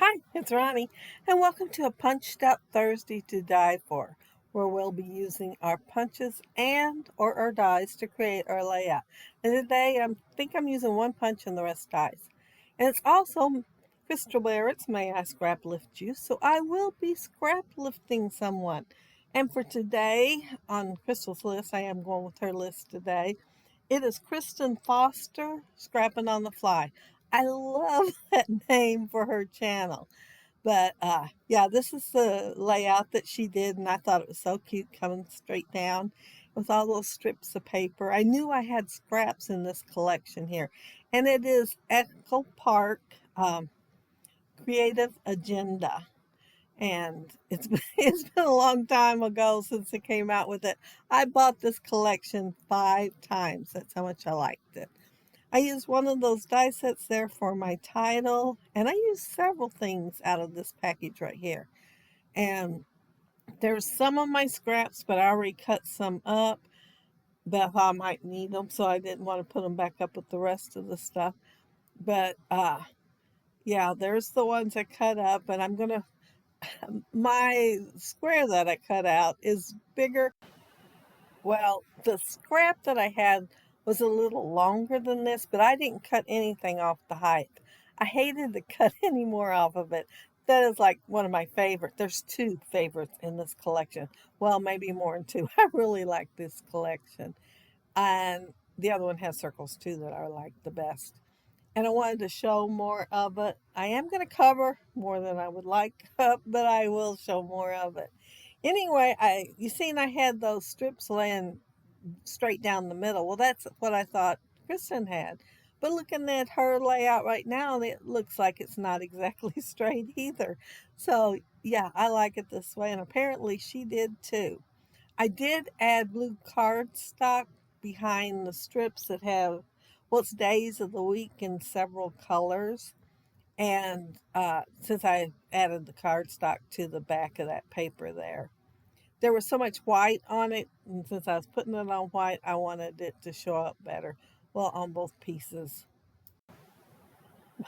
Hi, it's Ronnie, and welcome to a Punched Up Thursday to Die For, where we'll be using our punches and or our dies to create our layout. And today I think I'm using one punch and the rest dies. And it's also Crystal Barrett's May I Scrap Lift You, so I will be scrap lifting someone. And for today, on Crystal's list, I am going with her list today. It is Kristen Foster, Scrapping on the Fly. I love that name for her channel. But yeah, this is the layout that she did, and I thought it was so cute coming straight down with all those strips of paper. I knew I had scraps in this collection here, and it is Echo Park Creative Agenda. And it's been a long time ago since it came out with it. I bought this collection 5 times. That's how much I liked it. I used one of those die sets there for my title, and I used several things out of this package right here. And there's some of my scraps, but I already cut some up that I thought I might need them, so I didn't want to put them back up with the rest of the stuff. But yeah, there's the ones I cut up, and my square that I cut out is bigger. Well, the scrap that I had was a little longer than this, but I didn't cut anything off the height. I hated to cut any more off of it. That is like one of my favorites. There's two favorites in this collection. Well, maybe more than two. I really like this collection. And the other one has circles too that I like the best. And I wanted to show more of it. I am going to cover more than I would like, but I will show more of it. Anyway, you seen I had those strips laying straight down the middle. Well, that's what I thought Kristen had. But looking at her layout right now, it looks like it's not exactly straight either. So, yeah, I like it this way, and apparently she did too. I did add blue cardstock behind the strips that have, well, it's days of the week in several colors. And since I added the cardstock to the back of that paper there was so much white on it, and since I was putting it on white, I wanted it to show up better. Well, on both pieces.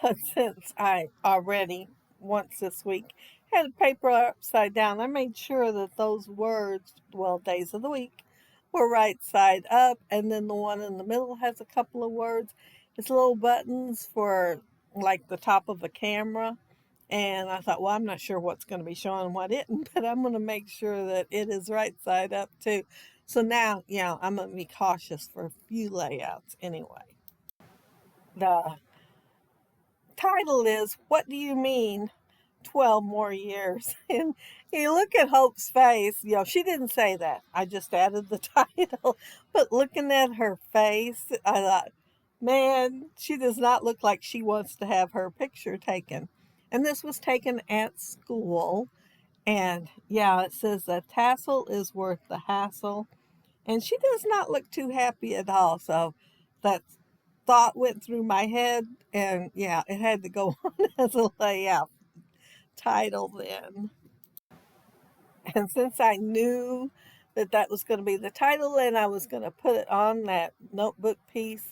But since I already, once this week, had the paper upside down, I made sure that those words, well, days of the week, were right side up, and then the one in the middle has a couple of words. It's little buttons for like the top of a camera. And I thought, well, I'm not sure what's going to be showing and what isn't, but I'm going to make sure that it is right side up too. So now, yeah, I'm going to be cautious for a few layouts anyway. The title is What Do You Mean 12 More Years? And you look at Hope's face, she didn't say that. I just added the title. But looking at her face, I thought, man, she does not look like she wants to have her picture taken. And this was taken at school. And yeah, it says the tassel is worth the hassle. And she does not look too happy at all. So that thought went through my head. And yeah, it had to go on as a layout title then. And since I knew that that was going to be the title and I was going to put it on that notebook piece,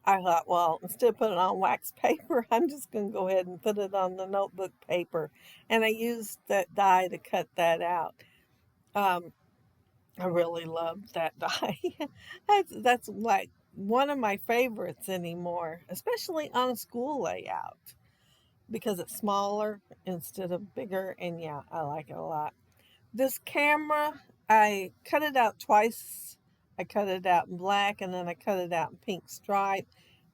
I thought, well, instead of putting it on wax paper, I'm just going to go ahead and put it on the notebook paper. And I used that die to cut that out. Um, I really loved that die. That's like one of my favorites anymore, especially on a school layout because it's smaller instead of bigger. And yeah, I like it a lot. This camera, I cut it out twice. I cut it out in black and then I cut it out in pink stripe.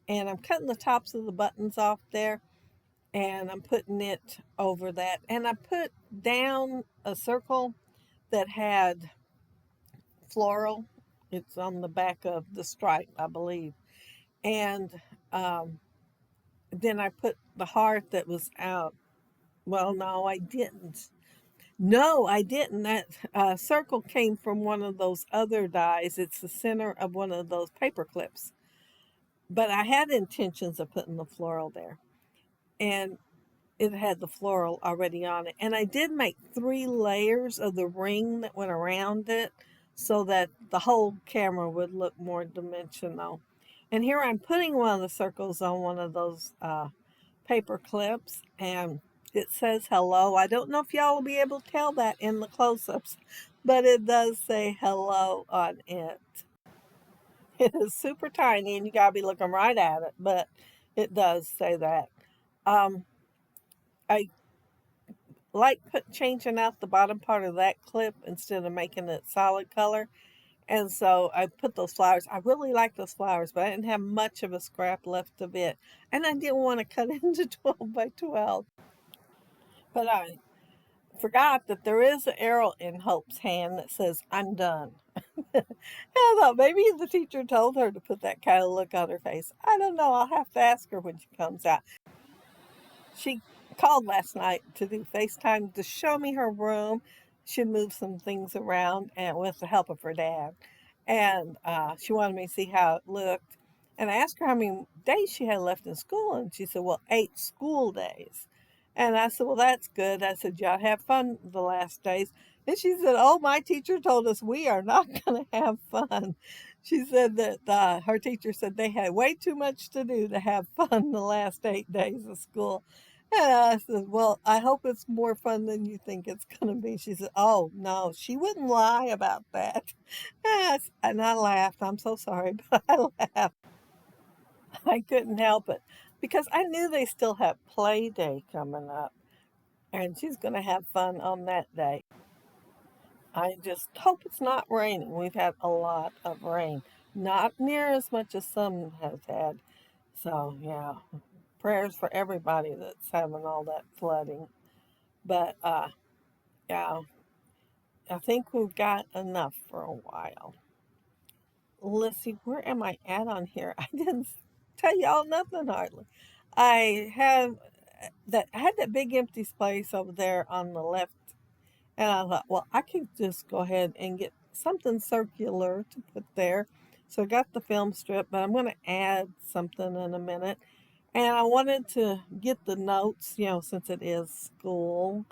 And I'm cutting the tops of the buttons off there and I'm putting it over that. And I put down a circle that had floral. It's on the back of the stripe, I believe. And um, then I put the heart that was out. Well, no, I didn't. No, I didn't. That circle came from one of those other dies. It's the center of one of those paper clips. But I had intentions of putting the floral there. And it had the floral already on it. And I did make 3 layers of the ring that went around it so that the whole camera would look more dimensional. And here I'm putting one of the circles on one of those paper clips, and It says hello. I don't know if y'all will be able to tell that in the close-ups, but it does say hello on it. It is super tiny and you gotta be looking right at it, but it does say that. Um, I like changing out the bottom part of that clip instead of making it solid color. And so I put those flowers. I really like those flowers, but I didn't have much of a scrap left of it. And I didn't want to cut it into 12 by 12. But I forgot that there is an arrow in Hope's hand that says, I'm done. And I thought maybe the teacher told her to put that kind of look on her face. I don't know. I'll have to ask her when she comes out. She called last night to do FaceTime to show me her room. She'd moved some things around and with the help of her dad. And she wanted me to see how it looked. And I asked her how many days she had left in school. And she said, well, 8 school days. And I said, well, that's good. I said, y'all have fun the last days. And she said, oh, my teacher told us we are not going to have fun. She said that her teacher said they had way too much to do to have fun the last 8 days of school. And I said, well, I hope it's more fun than you think it's going to be. She said, oh, no, she wouldn't lie about that. And I laughed. I'm so sorry, but I laughed. I couldn't help it because I knew they still have play day coming up and she's going to have fun on that day. I just hope it's not raining. We've had a lot of rain, not near as much as some have had. So, yeah, prayers for everybody that's having all that flooding. But, yeah, I think we've got enough for a while. Let's see, where am I at on here? I didn't tell y'all nothing hardly. I had that big empty space over there on the left, and I thought, well, I could just go ahead and get something circular to put there. So I got the film strip, but I'm going to add something in a minute. And I wanted to get the notes, since it is school,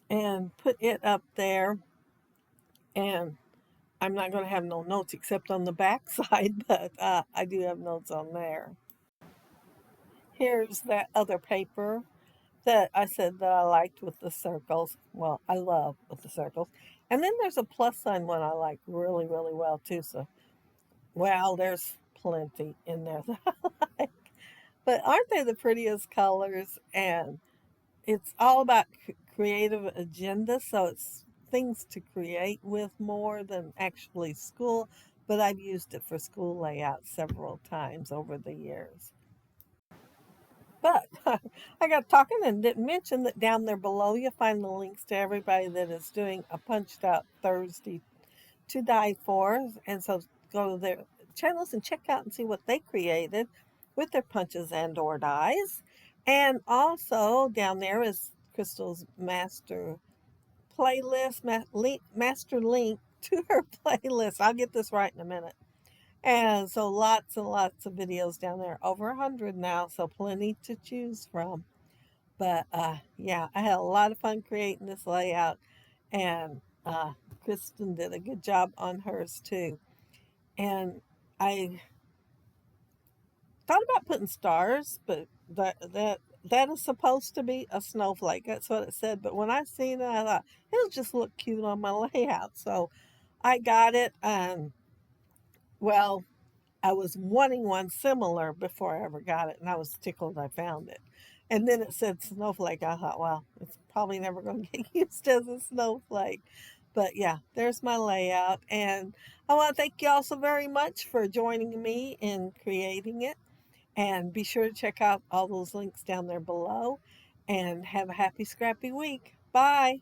and put it up there. And I'm not going to have no notes except on the back side, but I do have notes on there. Here's that other paper that I said that I liked with the circles. Well, I love with the circles. And then there's a plus sign one I like really, really well too. So, well, there's plenty in there that I like. But aren't they the prettiest colors? And it's all about creative agenda. So it's things to create with more than actually school. But I've used it for school layout several times over the years. But I got talking and didn't mention that down there below you'll find the links to everybody that is doing a punched out Thursday to die for. And so go to their channels and check out and see what they created with their punches and or dies. And also down there is Crystal's master playlist, master link to her playlist. I'll get this right in a minute. And so lots and lots of videos down there, over 100 now, so plenty to choose from. But yeah, I had a lot of fun creating this layout, and Kristen did a good job on hers too. And I thought about putting stars, but that is supposed to be a snowflake. That's what it said. But when I seen it, I thought it'll just look cute on my layout. So I got it, and well, I was wanting one similar before I ever got it, and I was tickled I found it. And then it said snowflake. I thought, well, it's probably never going to get used as a snowflake. But yeah, there's my layout. And I want to thank you all so very much for joining me in creating it. And be sure to check out all those links down there below. And have a happy, scrappy week. Bye.